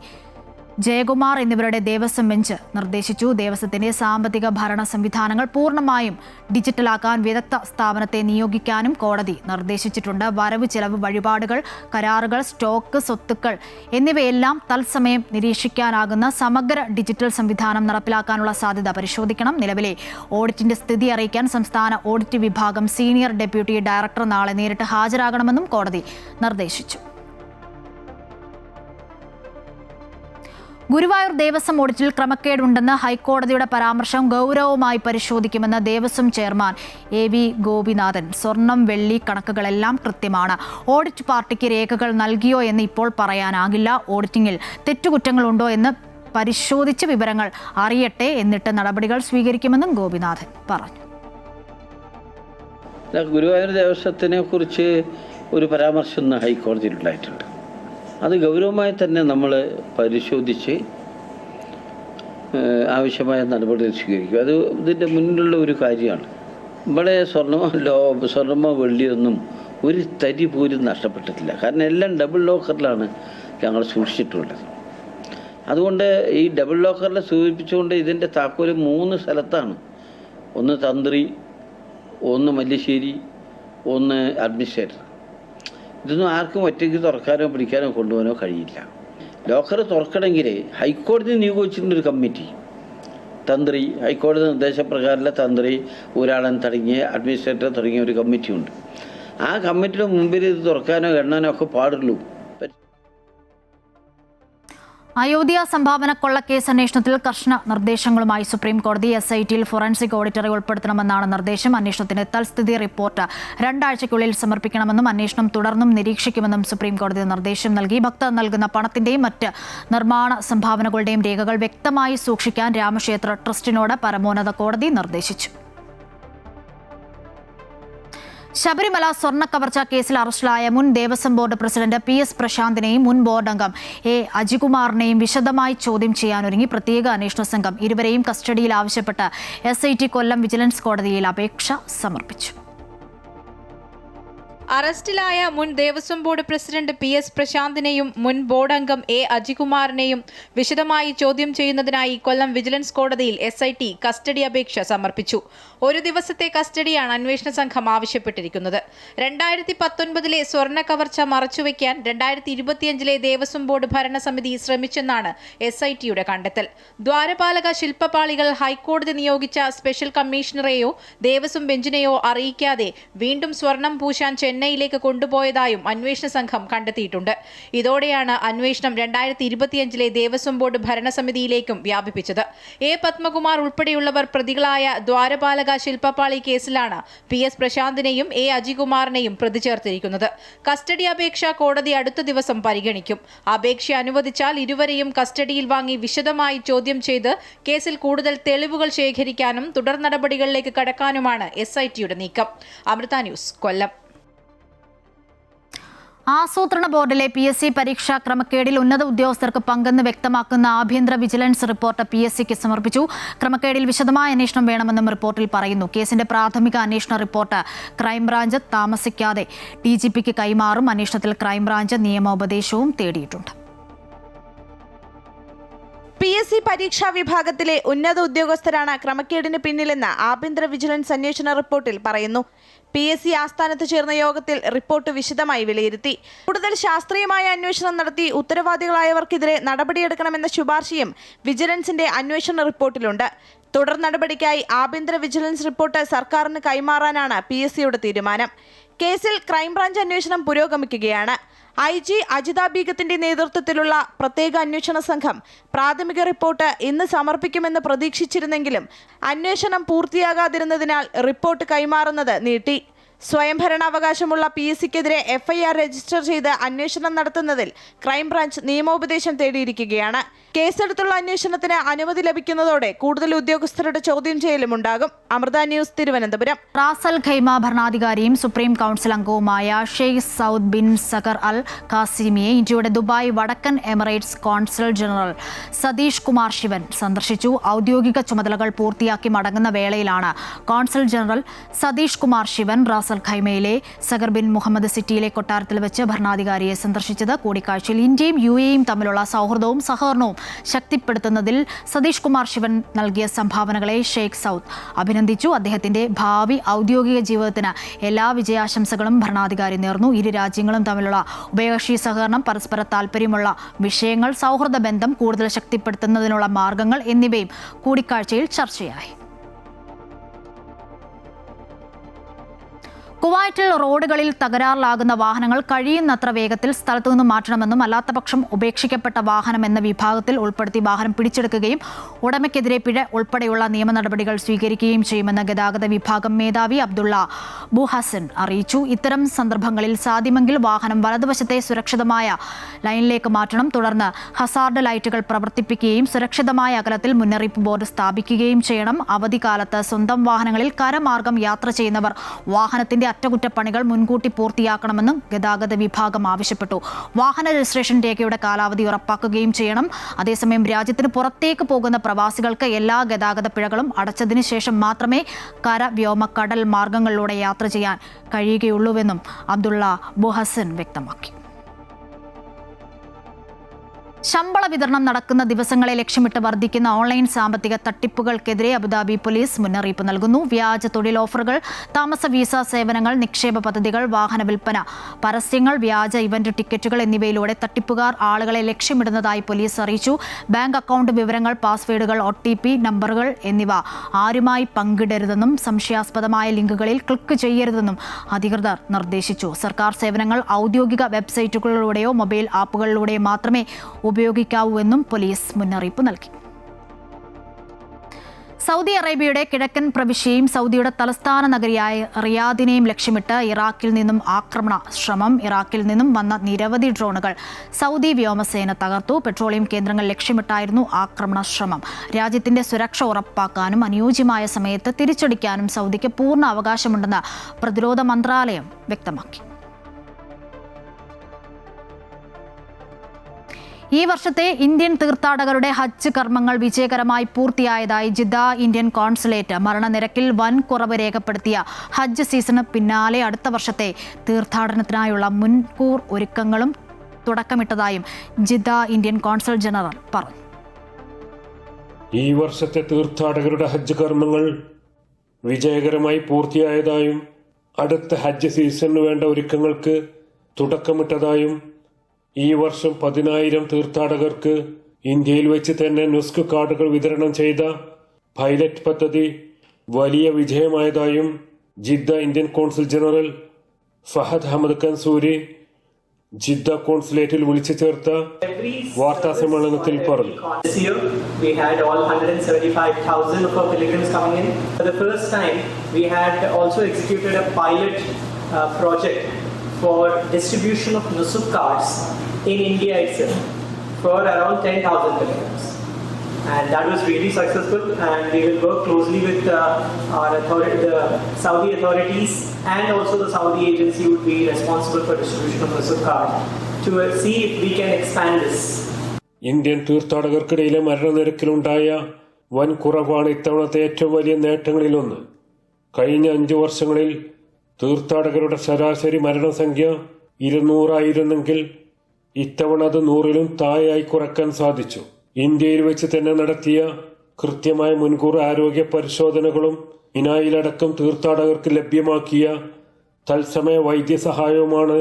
ജയകുമാർ എന്നിവരുടെ ദേവസ്വം ബെഞ്ച് നിർദ്ദേശിച്ചു. ദേവസ്വത്തിന്റെ സാമ്പത്തിക ഭരണ സംവിധാനങ്ങൾ പൂർണ്ണമായും ഡിജിറ്റലാക്കാൻ വിദഗ്ധ സ്ഥാപനത്തെ നിയോഗിക്കാനും കോടതി നിർദ്ദേശിച്ചിട്ടുണ്ട്. വരവ് ചെലവ്, വഴിപാടുകൾ, കരാറുകൾ, സ്റ്റോക്ക്, സ്വത്തുക്കൾ എന്നിവയെല്ലാം തത്സമയം നിരീക്ഷിക്കാനാകുന്ന സമഗ്ര ഡിജിറ്റൽ സംവിധാനം നടപ്പിലാക്കാനുള്ള സാധ്യത പരിശോധിക്കണം. നിലവിലെ ഓഡിറ്റിന്റെ സ്ഥിതി അറിയിക്കാൻ സംസ്ഥാന ഓഡിറ്റ് വിഭാഗം സീനിയർ ഡെപ്യൂട്ടി ഡയറക്ടർ നാളെ നേരിട്ട് ഹാജരാകണമെന്നും കോടതി നിർദ്ദേശിച്ചു. ഗുരുവായൂർ ദേവസ്വം ഓഡിറ്റിൽ ക്രമക്കേടുണ്ടെന്ന് ഹൈക്കോടതിയുടെ പരാമർശം ഗൗരവമായി പരിശോധിക്കുമെന്ന് ദേവസ്വം ചെയർമാൻ AV ഗോപിനാഥൻ. സ്വർണം, വെള്ളി കണക്കുകളെല്ലാം കൃത്യമാണ്. ഓഡിറ്റ് പാർട്ടിക്ക് രേഖകൾ നൽകിയോ എന്ന് ഇപ്പോൾ പറയാനാകില്ല. ഓഡിറ്റിംഗിൽ തെറ്റുകുറ്റങ്ങളുണ്ടോ എന്ന് പരിശോധിച്ച് വിവരങ്ങൾ അറിയട്ടെ, എന്നിട്ട് നടപടികൾ സ്വീകരിക്കുമെന്നും ഗോപിനാഥൻ പറഞ്ഞു. ഗുരുവായൂർ ദേവസ്വത്തിനെ കുറിച്ച് ഒരു പരാമർശം ഹൈക്കോടതിയിലുണ്ടായിട്ടുണ്ട്. അത് ഗൗരവമായി തന്നെ നമ്മൾ പരിശോധിച്ച് ആവശ്യമായ നടപടികൾ സ്വീകരിക്കും. അത് ഇതിൻ്റെ മുന്നിലുള്ള ഒരു കാര്യമാണ്. ഇവിടെ സ്വർണ്ണമോ വെള്ളിയൊന്നും ഒരു തരി പോലും നഷ്ടപ്പെട്ടിട്ടില്ല. കാരണം എല്ലാം ഡബിൾ ലോക്കറിലാണ് ഞങ്ങൾ സൂക്ഷിച്ചിട്ടുള്ളത്. അതുകൊണ്ട് ഈ ഡബിൾ ലോക്കറിൽ സൂചിപ്പിച്ചുകൊണ്ട് ഇതിൻ്റെ താക്കോല് 3 സ്ഥലത്താണ്. ഒന്ന് തന്ത്രി, ഒന്ന് മല്ലിശ്ശേരി, ഒന്ന് അഡ്മിനിസ്ട്രേറ്റർ. ഇതൊന്നും ആർക്കും ഒറ്റയ്ക്ക് തുറക്കാനോ പിടിക്കാനോ കൊണ്ടുപോകാനോ കഴിയില്ല. ലോക്കർ തുറക്കണമെങ്കിൽ ഹൈക്കോടതി നിയോഗിച്ചിട്ടുണ്ടൊരു കമ്മിറ്റി. തന്ത്രി, ഹൈക്കോടതി നിർദ്ദേശപ്രകാരമുള്ള തന്ത്രി, ഊരാളൻ തുടങ്ങിയ അഡ്മിനിസ്ട്രേറ്റർ തുടങ്ങിയ ഒരു കമ്മിറ്റിയുണ്ട്. ആ കമ്മിറ്റിയുടെ മുമ്പിൽ ഇത് തുറക്കാനോ എണ്ണാനോ ഒക്കെ പാടുള്ളൂ. അയോധ്യ സംഭാവന കൊള്ളക്കേസ് അന്വേഷണത്തിൽ കർശന നിർദ്ദേശങ്ങളുമായി സുപ്രീം കോടതി. SITയിൽ ഫോറൻസിക് ഓഡിറ്ററെ ഉൾപ്പെടുത്തണമെന്നാണ് നിർദ്ദേശം. അന്വേഷണത്തിന്റെ തൽസ്ഥിതി റിപ്പോർട്ട് 2 ആഴ്ചയ്ക്കുള്ളിൽ സമർപ്പിക്കണമെന്നും അന്വേഷണം തുടർന്നും നിരീക്ഷിക്കുമെന്നും സുപ്രീം കോടതി നിർദ്ദേശം നൽകി. ഭക്തർ നൽകുന്ന പണത്തിന്റെയും മറ്റ് നിർമ്മാണ സംഭാവനകളുടെയും രേഖകൾ വ്യക്തമായി സൂക്ഷിക്കാൻ രാമക്ഷേത്ര ട്രസ്റ്റിനോട് പരമോന്നത കോടതി നിർദ്ദേശിച്ചു. ശബരിമല സ്വർണ്ണ കവർച്ചാ കേസിൽ അറസ്റ്റിലായ മുൻ ദേവസ്വം ബോർഡ് പ്രസിഡന്റ് PS പ്രശാന്തിനെയും മുൻ ബോർഡ് അംഗം A അജികുമാറിനെയും വിശദമായി ചോദ്യം ചെയ്യാനൊരുങ്ങി പ്രത്യേക അന്വേഷണ സംഘം. ഇരുവരെയും കസ്റ്റഡിയിൽ ആവശ്യപ്പെട്ട് SIT കൊല്ലം വിജിലൻസ് കോടതിയിൽ അപേക്ഷ സമർപ്പിച്ചു. അറസ്റ്റിലായ മുൻ ദേവസ്വം ബോർഡ് പ്രസിഡന്റ് PS പ്രശാന്തിനെയും മുൻ ബോർഡ് അംഗം A അജികുമാറിനെയും വിശദമായി ചോദ്യം ചെയ്യുന്നതിനായി കൊല്ലം വിജിലൻസ് കോടതിയിൽ SIT കസ്റ്റഡി അപേക്ഷ സമർപ്പിച്ചു. ഒരു ദിവസത്തെ കസ്റ്റഡിയാണ് അന്വേഷണ സംഘം ആവശ്യപ്പെട്ടിരിക്കുന്നത്. 2019 സ്വർണ്ണ കവർച്ച മറച്ചുവെക്കാൻ 2025 ദേവസ്വം ബോർഡ് ഭരണസമിതി ശ്രമിച്ചെന്നാണ് SITയുടെ കണ്ടെത്തൽ. ദ്വാരപാലക ശില്പപാളികൾ ഹൈക്കോടതി നിയോഗിച്ച സ്പെഷ്യൽ കമ്മീഷണറെയോ ദേവസ്വം ബെഞ്ചിനെയോ അറിയിക്കാതെ വീണ്ടും സ്വർണം പൂശാൻ ചെന്നൈയിലേക്ക് കൊണ്ടുപോയതായും അന്വേഷണ സംഘം കണ്ടെത്തിയിട്ടുണ്ട്. ഇതോടെയാണ് അന്വേഷണം 2025 ദേവസ്വം ബോർഡ് ഭരണസമിതിയിലേക്കും വ്യാപിപ്പിച്ചത്. A പത്മകുമാർ ഉൾപ്പെടെയുള്ളവർ പ്രതികളായ ദ്വാരപാലക ശില്പപാളി കേസിലാണ് PS പ്രശാന്തിനെയും A അജികുമാറിനെയും പ്രതി ചേർത്തിരിക്കുന്നത്. കസ്റ്റഡി അപേക്ഷ കോടതി അടുത്ത ദിവസം പരിഗണിക്കും. അപേക്ഷ അനുവദിച്ചാൽ ഇരുവരെയും കസ്റ്റഡിയിൽ വാങ്ങി വിശദമായി ചോദ്യം ചെയ്ത് കേസിൽ കൂടുതൽ തെളിവുകൾ ശേഖരിക്കാനും തുടർ നടപടികളിലേക്ക് കടക്കാനുമാണ് SITയുടെ നീക്കം. അമൃത ന്യൂസ്, കൊല്ലം. ആസൂത്രണ ബോർഡിലെ PSC പരീക്ഷാ ക്രമക്കേടിൽ ഉന്നത ഉദ്യോഗസ്ഥർക്ക് പങ്കെന്ന് വ്യക്തമാക്കുന്ന ആഭ്യന്തര വിജിലൻസ് റിപ്പോർട്ട് PSCക്ക് സമർപ്പിച്ചു. ക്രമക്കേടിൽ വിശദമായ അന്വേഷണം വേണമെന്നും റിപ്പോർട്ടിൽ പറയുന്നു. കേസിന്റെ പ്രാഥമിക അന്വേഷണ റിപ്പോർട്ട് ക്രൈംബ്രാഞ്ച് താമസിക്കാതെ DGPക്ക് കൈമാറും. അന്വേഷണത്തിൽ ക്രൈംബ്രാഞ്ച് നിയമോപദേശവും തേടിയിട്ടുണ്ട്. PSC പരീക്ഷാ വിഭാഗത്തിലെ ഉന്നത ഉദ്യോഗസ്ഥരാണ് ക്രമക്കേടിന് പിന്നിലെന്ന് ആഭ്യന്തര വിജിലൻസ് അന്വേഷണ റിപ്പോർട്ടിൽ പറയുന്നു. PSC ആസ്ഥാനത്ത് ചേർന്ന യോഗത്തിൽ റിപ്പോർട്ട് വിശദമായി വിലയിരുത്തി. കൂടുതൽ ശാസ്ത്രീയമായ അന്വേഷണം നടത്തി ഉത്തരവാദികളായവർക്കെതിരെ നടപടിയെടുക്കണമെന്ന ശുപാർശയും വിജിലൻസിന്റെ അന്വേഷണ റിപ്പോർട്ടിലുണ്ട്. തുടർ നടപടിക്കായി ആഭ്യന്തര വിജിലൻസ് റിപ്പോർട്ട് സർക്കാരിന് കൈമാറാനാണ് PSCയുടെ തീരുമാനം. കേസിൽ ക്രൈംബ്രാഞ്ച് അന്വേഷണം പുരോഗമിക്കുകയാണ്. IG അജിത ബീഗത്തിന്റെ നേതൃത്വത്തിലുള്ള പ്രത്യേക അന്വേഷണ സംഘം പ്രാഥമിക റിപ്പോർട്ട് ഇന്ന് സമർപ്പിക്കുമെന്ന് പ്രതീക്ഷിച്ചിരുന്നെങ്കിലും അന്വേഷണം പൂർത്തിയാകാതിരുന്നതിനാൽ റിപ്പോർട്ട് കൈമാറുന്നത് നീട്ടി. സ്വയംഭരണാവകാശമുള്ള PSCക്കെതിരെ FIR രജിസ്റ്റർ ചെയ്ത് അന്വേഷണം നടത്തുന്നതിൽ ക്രൈംബ്രാഞ്ച് നിയമോപദേശം തേടിയിരിക്കുകയാണ്. കേസെടുത്തുള്ള അന്വേഷണത്തിന് അനുമതി ലഭിക്കുന്നതോടെ കൂടുതൽ ഉദ്യോഗസ്ഥരുടെ ചോദ്യം ചെയ്യലും ഉണ്ടാകും. Amrita News, Thiruvananthapuram. Ras al Khaimah ഭരണാധികാരിയും സുപ്രീം കൗൺസിൽ അംഗവുമായ Sheikh Saud bin Saqr Al ഖാസിമിയെ ഇന്ത്യയുടെ ദുബായ് വടക്കൻ Emirates consul general Satheesh Kumar Sivan സന്ദർശിച്ചു. ഔദ്യോഗിക ചുമതലകൾ പൂർത്തിയാക്കി മടങ്ങുന്ന വേളയിലാണ് consul general Satheesh Kumar Sivan Ras al ഖൈമയിലെ സഖർ ബിൻ മുഹമ്മദ് സിറ്റിയിലെ കൊട്ടാരത്തിൽ വെച്ച് ഭരണാധികാരിയെ സന്ദർശിച്ചത്. കൂടിക്കാഴ്ചയിൽ ഇന്ത്യയും UAEയും തമ്മിലുള്ള സൗഹൃദവും സഹകരണവും ശക്തിപ്പെടുത്തുന്നതിൽ സതീഷ് കുമാർ ശിവൻ നൽകിയ സംഭാവനകളെ ഷെയ്ഖ് സൗദ് അഭിനന്ദിച്ചു. അദ്ദേഹത്തിന്റെ ഭാവി ഔദ്യോഗിക ജീവിതത്തിന് എല്ലാ വിജയാശംസകളും ഭരണാധികാരി നേർന്നു. ഇരു രാജ്യങ്ങളും തമ്മിലുള്ള ഉഭയകക്ഷി സഹകരണം, പരസ്പര താൽപര്യമുള്ള വിഷയങ്ങൾ, സൗഹൃദ ബന്ധം കൂടുതൽ ശക്തിപ്പെടുത്തുന്നതിനുള്ള മാർഗങ്ങൾ എന്നിവയും കൂടിക്കാഴ്ചയിൽ ചർച്ചയായി. കുവൈറ്റിൽ റോഡുകളിൽ തകരാറിലാകുന്ന വാഹനങ്ങൾ കഴിയുന്നത്ര വേഗത്തിൽ സ്ഥലത്തു നിന്നും മാറ്റണമെന്നും അല്ലാത്തപക്ഷം ഉപേക്ഷിക്കപ്പെട്ട വാഹനം എന്ന വിഭാഗത്തിൽ ഉൾപ്പെടുത്തി വാഹനം പിടിച്ചെടുക്കുകയും ഉടമയ്ക്കെതിരെ പിഴ ഉൾപ്പെടെയുള്ള നിയമ നടപടികൾ സ്വീകരിക്കുകയും ചെയ്യുമെന്ന് ഗതാഗത വിഭാഗം മേധാവി അബ്ദുള്ള ബുഹസൻ അറിയിച്ചു. ഇത്തരം സന്ദർഭങ്ങളിൽ സാധ്യമെങ്കിൽ വാഹനം വലതുവശത്തെ സുരക്ഷിതമായ ലൈനിലേക്ക് മാറ്റണം. തുടർന്ന് ഹസാർഡ് ലൈറ്റുകൾ പ്രവർത്തിപ്പിക്കുകയും സുരക്ഷിതമായ അകലത്തിൽ മുന്നറിയിപ്പ് ബോർഡ് സ്ഥാപിക്കുകയും ചെയ്യണം. അവധിക്കാലത്ത് സ്വന്തം വാഹനങ്ങളിൽ കരമാർഗം യാത്ര ചെയ്യുന്നവർ വാഹനത്തിന്റെ അറ്റകുറ്റപ്പണികൾ മുൻകൂട്ടി പൂർത്തിയാക്കണമെന്നും ഗതാഗത വിഭാഗം ആവശ്യപ്പെട്ടു. വാഹന രജിസ്ട്രേഷൻ രേഖയുടെ കാലാവധി ഉറപ്പാക്കുകയും ചെയ്യണം. അതേസമയം രാജ്യത്തിന് പുറത്തേക്ക് പോകുന്ന പ്രവാസികൾക്ക് എല്ലാ ഗതാഗത പിഴകളും അടച്ചതിന് ശേഷം മാത്രമേ കര, വ്യോമ, കടൽ മാർഗങ്ങളിലൂടെ യാത്ര ചെയ്യാൻ കഴിയുകയുള്ളൂവെന്നും അബ്ദുള്ള ബുഹസൻ വ്യക്തമാക്കി. ശമ്പള വിതരണം നടക്കുന്ന ദിവസങ്ങളെ ലക്ഷ്യമിട്ട് വർദ്ധിക്കുന്ന ഓൺലൈൻ സാമ്പത്തിക തട്ടിപ്പുകൾക്കെതിരെ അബുദാബി പോലീസ് മുന്നറിയിപ്പ് നൽകുന്നു. വ്യാജ തൊഴിൽ ഓഫറുകൾ, താമസ വീസ സേവനങ്ങൾ, നിക്ഷേപ പദ്ധതികൾ, വാഹന വിൽപ്പന പരസ്യങ്ങൾ, വ്യാജ ഇവന്റ് ടിക്കറ്റുകൾ എന്നിവയിലൂടെ തട്ടിപ്പുകാർ ആളുകളെ ലക്ഷ്യമിടുന്നതായി പോലീസ് അറിയിച്ചു. ബാങ്ക് അക്കൗണ്ട് വിവരങ്ങൾ, പാസ്വേഡുകൾ, OTP നമ്പറുകൾ എന്നിവ ആരുമായി പങ്കിടരുതെന്നും സംശയാസ്പദമായ ലിങ്കുകളിൽ ക്ലിക്ക് ചെയ്യരുതെന്നും അധികൃതർ നിർദ്ദേശിച്ചു. സർക്കാർ സേവനങ്ങൾ ഔദ്യോഗിക വെബ്സൈറ്റുകളിലൂടെയോ മൊബൈൽ ആപ്പുകളിലൂടെയോ മാത്രമേ ഉപയോഗിക്കാവൂവെന്നും പോലീസ് മുന്നറിയിപ്പ് നൽകി. സൗദി അറേബ്യയുടെ കിഴക്കൻ പ്രവിശ്യയും സൗദിയുടെ തലസ്ഥാന നഗരിയായ റിയാദിനെയും ലക്ഷ്യമിട്ട് ഇറാഖിൽ നിന്നും ആക്രമണ ശ്രമം. ഇറാഖിൽ നിന്നും വന്ന നിരവധി ഡ്രോണുകൾ സൗദി വ്യോമസേന തകർത്തു. പെട്രോളിയം കേന്ദ്രങ്ങൾ ലക്ഷ്യമിട്ടായിരുന്നു ആക്രമണ ശ്രമം. രാജ്യത്തിന്റെ സുരക്ഷ ഉറപ്പാക്കാനും അനുയോജ്യമായ സമയത്ത് തിരിച്ചടിക്കാനും സൗദിക്ക് പൂർണ്ണ അവകാശമുണ്ടെന്ന് പ്രതിരോധ മന്ത്രാലയം വ്യക്തമാക്കി. ഈ വർഷത്തെ ഇന്ത്യൻ തീർത്ഥാടകരുടെ ഹജ്ജ് കർമ്മങ്ങൾ വിജയകരമായി പൂർത്തിയായതായി ജിദ്ദ ഇന്ത്യൻ കോൺസുലേറ്റ്. മരണനിരക്കിൽ വൻ കുറവ് രേഖപ്പെടുത്തിയ ഹജ്ജ് സീസണ് പിന്നാലെ അടുത്ത വർഷത്തെ തീർത്ഥാടനത്തിനായുള്ള മുൻകൂർ ഒരുക്കങ്ങളും തുടക്കമിട്ടതായും ജിദ്ദ ഇന്ത്യൻ കോൺസുൽ ജനറൽ പറഞ്ഞു. ഈ വർഷത്തെ തീർത്ഥാടകരുടെ ഹജ്ജ് കർമ്മങ്ങൾ വിജയകരമായി പൂർത്തിയായതായും അടുത്ത ഹജ്ജ് സീസണിന് വേണ്ട ഒരുക്കങ്ങൾക്ക് തുടക്കമിട്ടതായും ഈ വർഷം 10,000 തീർത്ഥാടകർക്ക് ഇന്ത്യയിൽ വെച്ച് തന്നെ നുസ്ക് കാർഡുകൾ വിതരണം ചെയ്ത പൈലറ്റ് പദ്ധതി വലിയ വിജയമായതായും Jeddah Indian consul general Fahad Ahmed Kansoori Jeddah കോൺസുലേറ്റിൽ വിളിച്ചു ചേർത്ത വാർത്താ സമ്മേളനത്തിൽ പറഞ്ഞു. This year we had all 175,000 of our pilgrims coming in. For the first time we had also executed a pilot project for distribution of Nusuk cards in India itself for around 10,000 pilgrims. And that was really successful, and we will work closely with the Saudi authorities, and also the Saudi agency would be responsible for distribution of Nusuk cards to see if we can expand this. Indian തീർത്ഥാടകർക്കിടയിലെ മരണനിരക്കിലുണ്ടായ വൻ കുറവാണ് ഇത്തവണത്തെ ഏറ്റവും വലിയ നേട്ടങ്ങളിലൊന്ന്. കഴിഞ്ഞ 5 വർഷങ്ങളിൽ തീർത്ഥാടകരുടെ ശരാശരി മരണസംഖ്യ 200 ആയിരുന്നെങ്കിൽ ഇത്തവണ അത് 100-ലും താഴെയായി കുറയ്ക്കാൻ സാധിച്ചു. ഇന്ത്യയിൽ വെച്ച് തന്നെ നടത്തിയ കൃത്യമായ മുൻകൂർ ആരോഗ്യ പരിശോധനകളും മിനായിലടക്കം തീർത്ഥാടകർക്ക് ലഭ്യമാക്കിയ തത്സമയ വൈദ്യസഹായവുമാണ്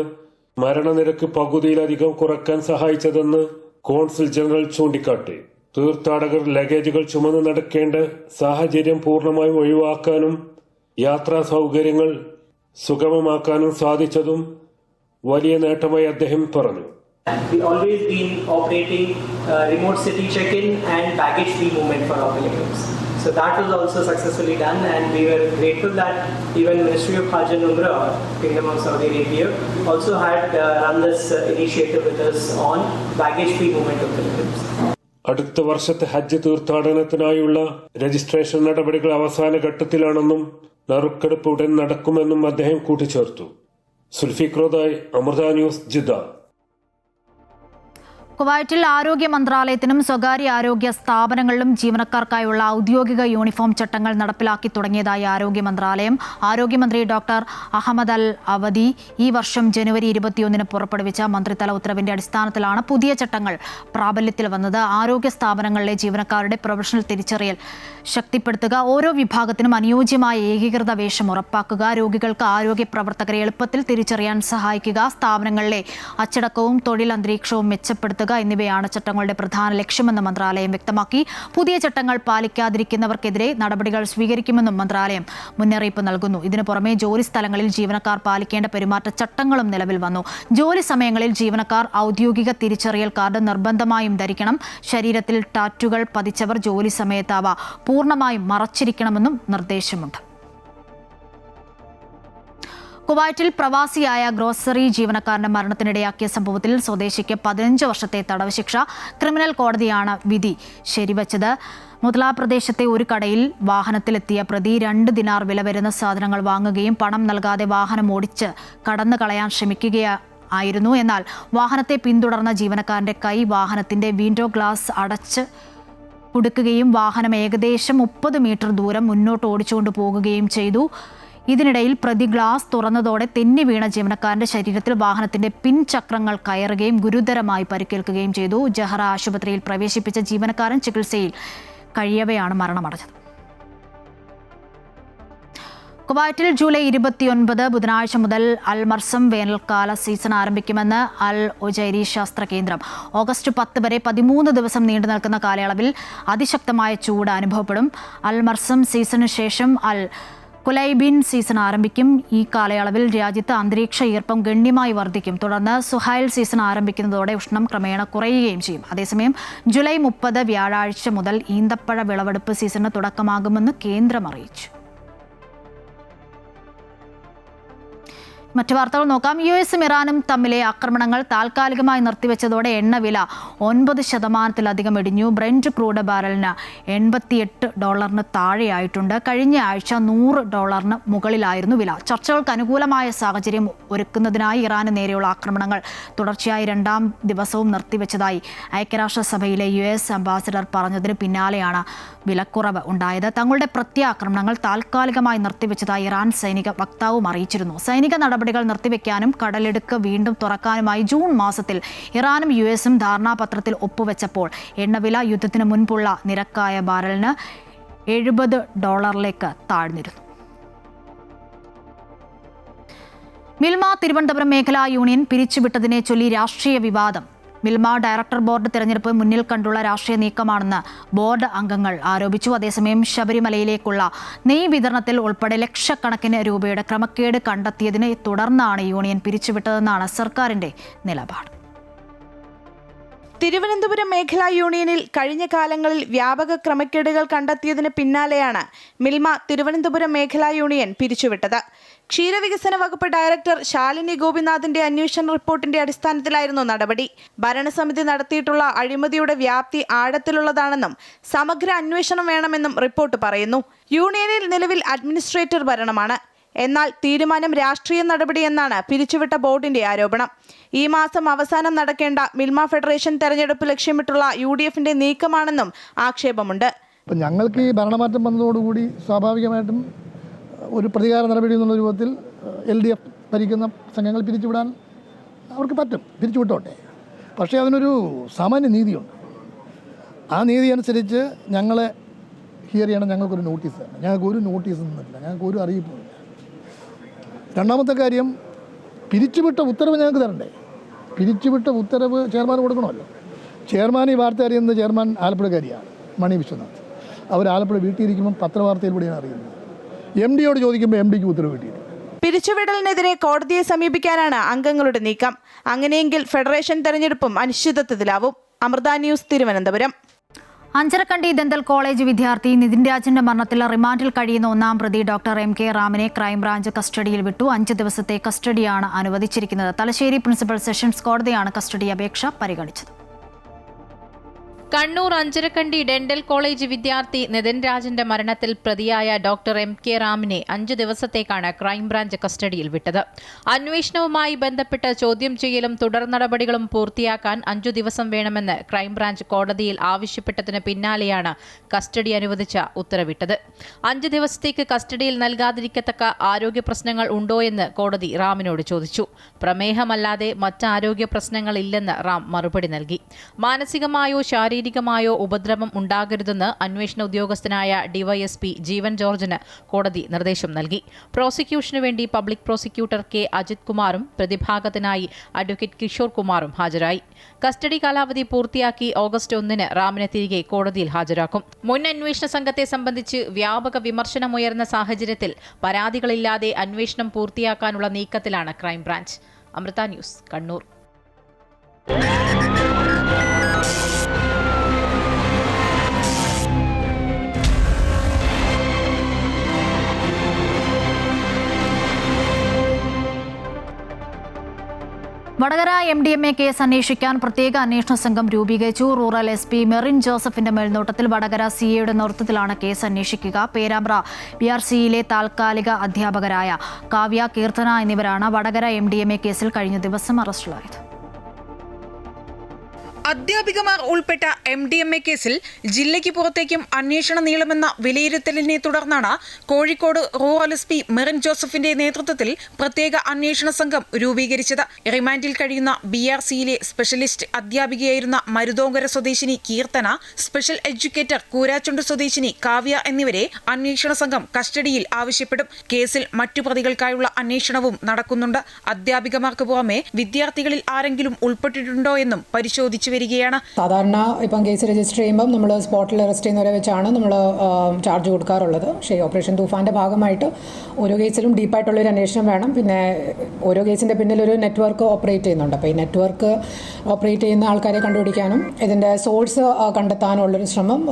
മരണനിരക്ക് പകുതിയിലധികം കുറയ്ക്കാൻ സഹായിച്ചതെന്ന് കോൺസുൽ ജനറൽ ചൂണ്ടിക്കാട്ടി. തീർത്ഥാടകർ ലഗേജുകൾ ചുമന്ന് നടക്കേണ്ട സാഹചര്യം പൂർണ്ണമായും ഒഴിവാക്കാനും യാത്രാ സൗകര്യങ്ങൾ സുഗമമാക്കാനും സാധിച്ചതും വലിയ നേട്ടമായി അദ്ദേഹം പറഞ്ഞു. We always been operating remote city check-in and baggage free movement for our pilgrims. So that was also successfully done, and we were grateful that even Ministry of Hajj and Umrah, Kingdom of Saudi Arabia, also had run this initiative with us on baggage free movement of pilgrims. അടുത്ത വർഷത്തെ ഹജ്ജ് തീർത്ഥാടനത്തിനായുള്ള registration നടപടികൾ അവസാന ഘട്ടത്തിലാണെന്നും നറുക്കെടുപ്പ് ഉടൻ നടക്കുമെന്നും അദ്ദേഹം കൂട്ടിച്ചേർത്തു. സുൽഫിക്രോദായ്, Amrita news, Jeddah. കുവൈറ്റിൽ ആരോഗ്യ മന്ത്രാലയത്തിനും സ്വകാര്യ ആരോഗ്യ സ്ഥാപനങ്ങളിലും ജീവനക്കാർക്കായുള്ള ഔദ്യോഗിക യൂണിഫോം ചട്ടങ്ങൾ നടപ്പിലാക്കി തുടങ്ങിയതായി ആരോഗ്യ മന്ത്രാലയം. ആരോഗ്യമന്ത്രി ഡോക്ടർ അഹമ്മദ് അൽ അവദി ഈ വർഷം ജനുവരി 21-ന് പുറപ്പെടുവിച്ച മന്ത്രിതല ഉത്തരവിന്റെ അടിസ്ഥാനത്തിലാണ് പുതിയ ചട്ടങ്ങൾ പ്രാബല്യത്തിൽ വന്നത്. ആരോഗ്യ സ്ഥാപനങ്ങളിലെ ജീവനക്കാരുടെ പ്രൊഫഷണൽ തിരിച്ചറിയൽ ശക്തിപ്പെടുത്തുക, ഓരോ വിഭാഗത്തിനും അനുയോജ്യമായ ഏകീകൃത വേഷം ഉറപ്പാക്കുക, രോഗികൾക്ക് ആരോഗ്യ പ്രവർത്തകരെ എളുപ്പത്തിൽ തിരിച്ചറിയാൻ സഹായിക്കുക, സ്ഥാപനങ്ങളിലെ അച്ചടക്കവും തൊഴിൽ അന്തരീക്ഷവും മെച്ചപ്പെടുത്തുക എന്നിവയാണ് ചട്ടങ്ങളുടെ പ്രധാന ലക്ഷ്യമെന്ന് മന്ത്രാലയം വ്യക്തമാക്കി. പുതിയ ചട്ടങ്ങൾ പാലിക്കാതിരിക്കുന്നവർക്കെതിരെ നടപടികൾ സ്വീകരിക്കുമെന്നും മന്ത്രാലയം മുന്നറിയിപ്പ് നൽകുന്നു. ഇതിനു പുറമെ ജോലി സ്ഥലങ്ങളിൽ ജീവനക്കാർ പാലിക്കേണ്ട പെരുമാറ്റച്ചട്ടങ്ങളും നിലവിൽ വന്നു. ജോലി സമയങ്ങളിൽ ജീവനക്കാർ ഔദ്യോഗിക തിരിച്ചറിയൽ കാർഡ് നിർബന്ധമായും ധരിക്കണം. ശരീരത്തിൽ ടാറ്റുകൾ പതിച്ചവർ ജോലി സമയത്ത് അവ പൂർണ്ണമായും മറച്ചിരിക്കണമെന്നും നിർദ്ദേശമുണ്ട്. കുവൈറ്റിൽ പ്രവാസിയായ ഗ്രോസറി ജീവനക്കാരന്റെ മരണത്തിനിടയാക്കിയ സംഭവത്തിൽ സ്വദേശിക്ക് 15 വർഷത്തെ തടവ് ശിക്ഷ. ക്രിമിനൽ കോടതിയാണ് വിധി ശരിവച്ചത്. മുതല പ്രദേശത്തെ ഒരു കടയിൽ വാഹനത്തിലെത്തിയ പ്രതി 2 ദിനാർ വില വരുന്ന സാധനങ്ങൾ വാങ്ങുകയും പണം നൽകാതെ വാഹനം ഓടിച്ച് കടന്നു കളയാൻ ശ്രമിക്കുകയായിരുന്നു. എന്നാൽ വാഹനത്തെ പിന്തുടർന്ന ജീവനക്കാരന്റെ കൈ വാഹനത്തിന്റെ വിൻഡോ ഗ്ലാസ് അടച്ച് കുടുക്കുകയും വാഹനം ഏകദേശം 30 മീറ്റർ ദൂരം മുന്നോട്ട് ഓടിച്ചുകൊണ്ട് പോകുകയും ചെയ്തു. ഇതിനിടയിൽ പ്രതി ഗ്ലാസ് തുറന്നതോടെ തെന്നി വീണ ജീവനക്കാരന്റെ ശരീരത്തിൽ വാഹനത്തിന്റെ പിൻചക്രങ്ങൾ കയറുകയും ഗുരുതരമായി പരിക്കേൽക്കുകയും ചെയ്തു. ജഹറ ആശുപത്രിയിൽ പ്രവേശിപ്പിച്ച ജീവനക്കാരൻ ചികിത്സയിൽ കഴിയവെയാണ് മരണമടഞ്ഞത്. കുവൈറ്റിൽ ജൂലൈ 29 ബുധനാഴ്ച മുതൽ അൽ മർസം വേനൽക്കാല സീസൺ ആരംഭിക്കുമെന്ന് അൽ ഒജൈരി ശാസ്ത്ര കേന്ദ്രം. ഓഗസ്റ്റ് 10 വരെ 13 ദിവസം നീണ്ടു നിൽക്കുന്ന കാലയളവിൽ അതിശക്തമായ ചൂട് അനുഭവപ്പെടും. അൽ മർസം സീസണിന് ശേഷം അൽ കുലൈബിൻ സീസൺ ആരംഭിക്കും. ഈ കാലയളവിൽ രാജ്യത്ത് അന്തരീക്ഷ ഈർപ്പം ഗണ്യമായി വർദ്ധിക്കും. തുടർന്ന് സുഹൈൽ സീസൺ ആരംഭിക്കുന്നതോടെ ഉഷ്ണം ക്രമേണ കുറയുകയും ചെയ്യും. അതേസമയം ജൂലൈ 30 വ്യാഴാഴ്ച മുതൽ ഈന്തപ്പഴ വിളവെടുപ്പ് സീസണിന് തുടക്കമാകുമെന്ന് കേന്ദ്രം അറിയിച്ചു. മറ്റു വാർത്തകൾ നോക്കാം. US-ഉം ഇറാനും തമ്മിലെ ആക്രമണങ്ങൾ താൽക്കാലികമായി നിർത്തിവെച്ചതോടെ എണ്ണവില 9% ഇടിഞ്ഞു. ബ്രെന്റ് ക്രൂഡ് ബാരലിന് $88 താഴെയായിട്ടുണ്ട്. കഴിഞ്ഞ ആഴ്ച $100 മുകളിലായിരുന്നു വില. ചർച്ചകൾക്ക് അനുകൂലമായ സാഹചര്യം ഒരുക്കുന്നതിനായി ഇറാന് നേരെയുള്ള ആക്രമണങ്ങൾ തുടർച്ചയായി 2ാം ദിവസവും നിർത്തിവെച്ചതായി ഐക്യരാഷ്ട്രസഭയിലെ US അംബാസിഡർ പറഞ്ഞതിന് പിന്നാലെയാണ് വിലക്കുറവ് ഉണ്ടായത്. തങ്ങളുടെ പ്രത്യാക്രമണങ്ങൾ താൽക്കാലികമായി നിർത്തിവെച്ചതായി ഇറാൻ സൈനിക വക്താവും അറിയിച്ചിരുന്നു. സൈനിക നടപടികൾ നിർത്തിവെക്കാനും കടലിടുക്ക് വീണ്ടും തുറക്കാനുമായി ജൂൺ മാസത്തിൽ ഇറാനും US-ഉം ധാരണാപത്രത്തിൽ ഒപ്പുവെച്ചപ്പോൾ എണ്ണവില യുദ്ധത്തിന് മുൻപുള്ള നിരക്കായ ബാരലിന് $70 താഴ്ന്നിരുന്നു. മിൽമ തിരുവനന്തപുരം മേഖലാ യൂണിയൻ പിരിച്ചുവിട്ടതിനെ ചൊല്ലി രാഷ്ട്രീയ വിവാദം. മിൽമ ഡയറക്ടർ ബോർഡ് തെരഞ്ഞെടുപ്പ് മുന്നിൽ കണ്ടുള്ള രാഷ്ട്രീയ നീക്കമാണെന്ന് ബോർഡ് അംഗങ്ങൾ ആരോപിച്ചു. അതേസമയം ശബരിമലയിലേക്കുള്ള നെയ് വിതരണത്തിൽ ഉൾപ്പെടെ ലക്ഷക്കണക്കിന് രൂപയുടെ ക്രമക്കേട് കണ്ടെത്തിയതിനെ തുടർന്നാണ് യൂണിയൻ പിരിച്ചുവിട്ടതെന്നാണ് സർക്കാരിന്റെ നിലപാട്. തിരുവനന്തപുരം മേഖലാ യൂണിയനിൽ കഴിഞ്ഞ കാലങ്ങളിൽ വ്യാപക ക്രമക്കേടുകൾ കണ്ടെത്തിയതിന് പിന്നാലെയാണ് മിൽമ തിരുവനന്തപുരം മേഖലാ യൂണിയൻ പിരിച്ചുവിട്ടത്. ക്ഷീരവികസന വകുപ്പ് ഡയറക്ടർ ശാലിനി ഗോപിനാഥിന്റെ അന്വേഷണ റിപ്പോർട്ടിന്റെ അടിസ്ഥാനത്തിലായിരുന്നു നടപടി. ഭരണസമിതി നടത്തിയിട്ടുള്ള അഴിമതിയുടെ വ്യാപ്തി ആഴത്തിലുള്ളതാണെന്നും സമഗ്ര അന്വേഷണം വേണമെന്നും റിപ്പോർട്ട് പറയുന്നു. യൂണിയനിൽ നിലവിൽ അഡ്മിനിസ്ട്രേറ്റർ ഭരണമാണ്. എന്നാൽ തീരുമാനം രാഷ്ട്രീയ നടപടിയെന്നാണ് പിരിച്ചുവിട്ട ബോർഡിന്റെ ആരോപണം. ഈ മാസം അവസാനം നടക്കേണ്ട മിൽമ ഫെഡറേഷൻ തെരഞ്ഞെടുപ്പ് ലക്ഷ്യമിട്ടുള്ള UDFന്റെ നീക്കമാണെന്നും ആക്ഷേപമുണ്ട്. ഞങ്ങൾക്ക് ഈ ഭരണമാറ്റം വന്നതോടുകൂടി സ്വാഭാവികമായിട്ടും ഒരു പ്രതികാര നടപടി എന്നുള്ള രൂപത്തിൽ LDF ഭരിക്കുന്ന സംഘങ്ങൾ പിരിച്ചുവിടാൻ അവർക്ക് പറ്റും, പിരിച്ചുവിട്ടോട്ടെ. പക്ഷേ അതിനൊരു സാമാന്യ നീതിയുണ്ട്. ആ നീതി അനുസരിച്ച് ഞങ്ങളെ ഹിയർ ചെയ്യണം. ഞങ്ങൾക്കൊരു നോട്ടീസ് തരണം. ഞങ്ങൾക്ക് ഒരു നോട്ടീസ് തന്നിട്ടില്ല, ഞങ്ങൾക്ക് ഒരു അറിയിപ്പുമില്ല. രണ്ടാമത്തെ കാര്യം, പിരിച്ചുവിട്ട ഉത്തരവ് ഞങ്ങൾക്ക് തരണ്ടേ? പിരിച്ചുവിട്ട ഉത്തരവ് ചെയർമാൻ കൊടുക്കണമല്ലോ. ചെയർമാൻ ഈ വാർത്ത അറിയുന്നത് ചെയർമാൻ ആലപ്പുഴക്കാരിയാണ്, മണി വിശ്വനാഥ്. അവർ ആലപ്പുഴ വീട്ടിലിരിക്കുമ്പം പത്രവാർത്തയിലൂടെയാണ് അറിയുന്നത്. MD-യോട് ചോദിക്കുമ്പോൾ MD-ക്ക് ഉത്തരവ് കിട്ടിയിട്ടുണ്ട്. പിരിച്ചുവിടലിനെതിരെ കോടതിയെ സമീപിക്കാനാണ് അംഗങ്ങളുടെ നീക്കം. അങ്ങനെയെങ്കിൽ ഫെഡറേഷൻ തെരഞ്ഞെടുപ്പും അനിശ്ചിതത്വത്തിലാവും. Amrita News, Thiruvananthapuram. Anjarakandy dental college വിദ്യാർത്ഥി നിതിൻ രാജിന്റെ മരണത്തിൽ റിമാൻഡിൽ കഴിയുന്ന 1-ാം പ്രതി ഡോക്ടർ MK റാമിനെ ക്രൈംബ്രാഞ്ച് കസ്റ്റഡിയിൽ വിട്ടു. 5 ദിവസത്തെ കസ്റ്റഡിയാണ് അനുവദിച്ചിരിക്കുന്നത്. തലശ്ശേരി പ്രിൻസിപ്പൽ സെഷൻസ് കോടതിയാണ് കസ്റ്റഡി അപേക്ഷ പരിഗണിച്ചത്. കണ്ണൂർ അഞ്ചരക്കണ്ടി ഡെന്റൽ കോളേജ് വിദ്യാർത്ഥി നിതിൻ രാജിന്റെ മരണത്തിൽ പ്രതിയായ ഡോക്ടർ MK റാമിനെ 5 ദിവസത്തേക്കാണ് ക്രൈംബ്രാഞ്ച് കസ്റ്റഡിയിൽ വിട്ടത്. അന്വേഷണവുമായി ബന്ധപ്പെട്ട് ചോദ്യം ചെയ്യലും തുടർ നടപടികളും പൂർത്തിയാക്കാൻ 5 ദിവസം വേണമെന്ന് ക്രൈംബ്രാഞ്ച് കോടതിയിൽ ആവശ്യപ്പെട്ടതിന് പിന്നാലെയാണ് കസ്റ്റഡി അനുവദിച്ച ഉത്തരവിട്ടത്. 5 ദിവസത്തേക്ക് കസ്റ്റഡിയിൽ നൽകാതിരിക്കത്തക്ക ആരോഗ്യ പ്രശ്നങ്ങൾ ഉണ്ടോയെന്ന് കോടതി റാമിനോട് ചോദിച്ചു. പ്രമേഹമല്ലാതെ മറ്റ് ആരോഗ്യ പ്രശ്നങ്ങളില്ലെന്ന് റാം മറുപടി നൽകി. മാനസികമായോ ശാരീരികമായോ ഉപദ്രവം ഉണ്ടാകരുതെന്ന് അന്വേഷണ ഉദ്യോഗസ്ഥനായ DYSP ജീവൻ ജോർജിന് കോടതി നിർദ്ദേശം നൽകി. പ്രോസിക്യൂഷനു വേണ്ടി പബ്ലിക് പ്രോസിക്യൂട്ടർ K അജിത് കുമാറും പ്രതിഭാഗത്തിനായി അഡ്വക്കേറ്റ് കിഷോർ കുമാറും ഹാജരായി. കസ്റ്റഡി കാലാവധി പൂർത്തിയാക്കി ഓഗസ്റ്റ് 1-ന് റാമിനെ തിരികെ കോടതിയിൽ ഹാജരാക്കും. മുൻ അന്വേഷണ സംഘത്തെ സംബന്ധിച്ച് വ്യാപക വിമർശനമുയർന്ന സാഹചര്യത്തിൽ പരാതികളില്ലാതെ അന്വേഷണം പൂർത്തിയാക്കാനുള്ള നീക്കത്തിലാണ് crime branch. Amrita News, Kannur. Vadakara MDMA case അന്വേഷിക്കാൻ പ്രത്യേക അന്വേഷണ സംഘം രൂപീകരിച്ചു. റൂറൽ SP മെറിൻ ജോസഫിന്റെ മേൽനോട്ടത്തിൽ വടകര CAയുടെ നേതൃത്വത്തിലാണ് കേസ് അന്വേഷിക്കുക. പേരാമ്പ്ര BRCയിലെ താൽക്കാലിക അധ്യാപകരായ കാവ്യ, കീർത്തന എന്നിവരാണ് വടകര MDMA കേസിൽ കഴിഞ്ഞ ദിവസം അറസ്റ്റിലായത്. അധ്യാപികമാർ ഉൾപ്പെട്ട MDMA കേസിൽ ജില്ലയ്ക്ക് പുറത്തേക്കും അന്വേഷണം നീളുമെന്ന വിലയിരുത്തലിനെ തുടർന്നാണ് കോഴിക്കോട് റൂറൽ SP മെറിൻ ജോസഫിന്റെ നേതൃത്വത്തിൽ പ്രത്യേക അന്വേഷണ സംഘം രൂപീകരിച്ചത്. റിമാൻഡിൽ കഴിയുന്ന BRCയിലെ സ്പെഷ്യലിസ്റ്റ് അധ്യാപികയായിരുന്ന മരുതോങ്കര സ്വദേശിനി കീർത്തന, സ്പെഷ്യൽ എഡ്യൂക്കേറ്റർ കൂരാച്ചുണ്ട് സ്വദേശിനി കാവ്യ എന്നിവരെ അന്വേഷണ സംഘം കസ്റ്റഡിയിൽ ആവശ്യപ്പെടും. കേസിൽ മറ്റു പ്രതികൾക്കായുള്ള അന്വേഷണവും നടക്കുന്നുണ്ട്. അധ്യാപികമാർക്ക് പുറമെ വിദ്യാർത്ഥികളിൽ ആരെങ്കിലും ഉൾപ്പെട്ടിട്ടുണ്ടോ എന്നും പരിശോധിച്ചു വരികയാണ്. സാധാരണ അപ്പം കേസ് രജിസ്റ്റർ ചെയ്യുമ്പം നമ്മൾ സ്പോട്ടിൽ അറസ്റ്റ് ചെയ്യുന്നവരെ വെച്ചാണ് നമ്മൾ ചാർജ് കൊടുക്കാറുള്ളത്. പക്ഷേ ഓപ്പറേഷൻ തൂഫാൻ്റെ ഭാഗമായിട്ട് ഓരോ കേസിലും ഡീപ്പായിട്ടുള്ളൊരു അന്വേഷണം വേണം. പിന്നെ ഓരോ കേസിൻ്റെ പിന്നിലൊരു നെറ്റ്വർക്ക് ഓപ്പറേറ്റ് ചെയ്യുന്നുണ്ട്. അപ്പോൾ ഈ നെറ്റ്വർക്ക് ഓപ്പറേറ്റ് ചെയ്യുന്ന ആൾക്കാരെ കണ്ടുപിടിക്കാനും ഇതിൻ്റെ സോഴ്സ് കണ്ടെത്താനുള്ളൊരു ശ്രമം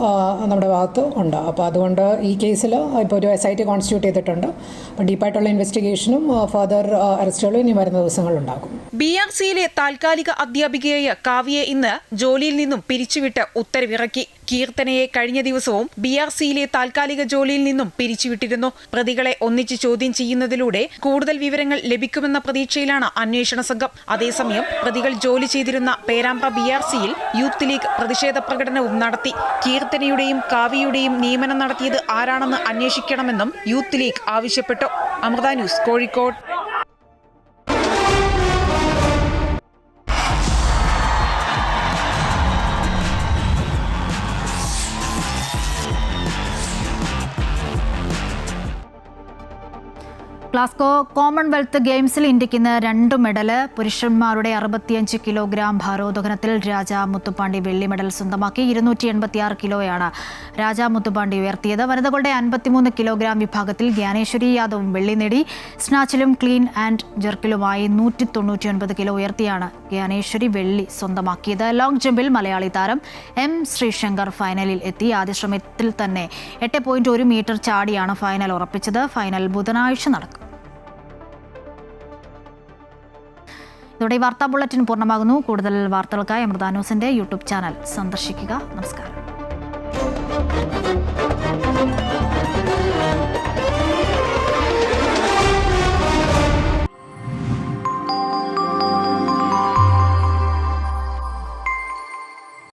നമ്മുടെ ഭാഗത്ത് ഉണ്ട്. അപ്പോൾ അതുകൊണ്ട് ഈ കേസിൽ ഇപ്പോൾ ഒരു SIT കോൺസ്റ്റിറ്റ്യൂട്ട് ചെയ്തിട്ടുണ്ട്. അപ്പോൾ ഡീപ്പായിട്ടുള്ള ഇൻവെസ്റ്റിഗേഷനും ഫർദർ അറസ്റ്റുകളും ഇനി വരുന്ന ദിവസങ്ങളുണ്ടാകും. BRCയിലെ താൽക്കാലിക അധ്യാപികയായ കാവ്യയെ ഇന്ന് ജോലിയിൽ നിന്നും പിരിച്ചുവിട്ട് ഉത്തരവിറക്കി. കീർത്തനയെ കഴിഞ്ഞ ദിവസവും BRCയിലെ താൽക്കാലിക ജോലിയിൽ നിന്നും പിരിച്ചുവിട്ടിരുന്നു. പ്രതികളെ ഒന്നിച്ച് ചോദ്യം ചെയ്യുന്നതിലൂടെ കൂടുതൽ വിവരങ്ങൾ ലഭിക്കുമെന്ന പ്രതീക്ഷയിലാണ് അന്വേഷണ സംഘം. അതേസമയം പ്രതികൾ ജോലി ചെയ്തിരുന്ന പേരാമ്പ്ര BRCയിൽ യൂത്ത് ലീഗ് പ്രതിഷേധ പ്രകടനവും നടത്തി. കീർത്തനയുടെയും കാവ്യയുടെയും നിയമനം നടത്തിയത് ആരാണെന്ന് അന്വേഷിക്കണമെന്നും യൂത്ത് ലീഗ് ആവശ്യപ്പെട്ടു. Amrita news, Kozhikode. Glasgow Commonwealth ഗെയിംസിൽ ഇന്ത്യക്ക് ഇന്ന് 2 മെഡല്. പുരുഷന്മാരുടെ 65 കിലോഗ്രാം ഭാരോദ്വഹനത്തിൽ രാജാ മുത്തുപ്പാണ്ടി വെള്ളി മെഡൽ സ്വന്തമാക്കി. 286 കിലോയാണ് രാജാ മുത്തുപ്പാണ്ടി ഉയർത്തിയത്. വനിതകളുടെ 53 കിലോഗ്രാം വിഭാഗത്തിൽ ജ്ഞാനേശ്വരി യാദവും വെള്ളി നേടി. സ്നാച്ചിലും ക്ലീൻ ആൻഡ് ജെർക്കിലുമായി 199 കിലോ ഉയർത്തിയാണ് ജ്ഞാനേശ്വരി വെള്ളി സ്വന്തമാക്കിയത്. ലോങ് ജമ്പിൽ മലയാളി താരം M ശ്രീശങ്കർ ഫൈനലിൽ എത്തി. ആദ്യ ശ്രമത്തിൽ തന്നെ 8.1 മീറ്റർ ചാടിയാണ് ഫൈനൽ ഉറപ്പിച്ചത്. ഫൈനൽ ബുധനാഴ്ച നടക്കും. ഇതോടെ വാർത്താ ബുള്ളറ്റിൻ പൂർണ്ണമാകുന്നു. കൂടുതൽ വാർത്തകൾക്കായി അമൃത ന്യൂസിന്റെ യൂട്യൂബ് ചാനൽ സന്ദർശിക്കുക. നമസ്കാരം.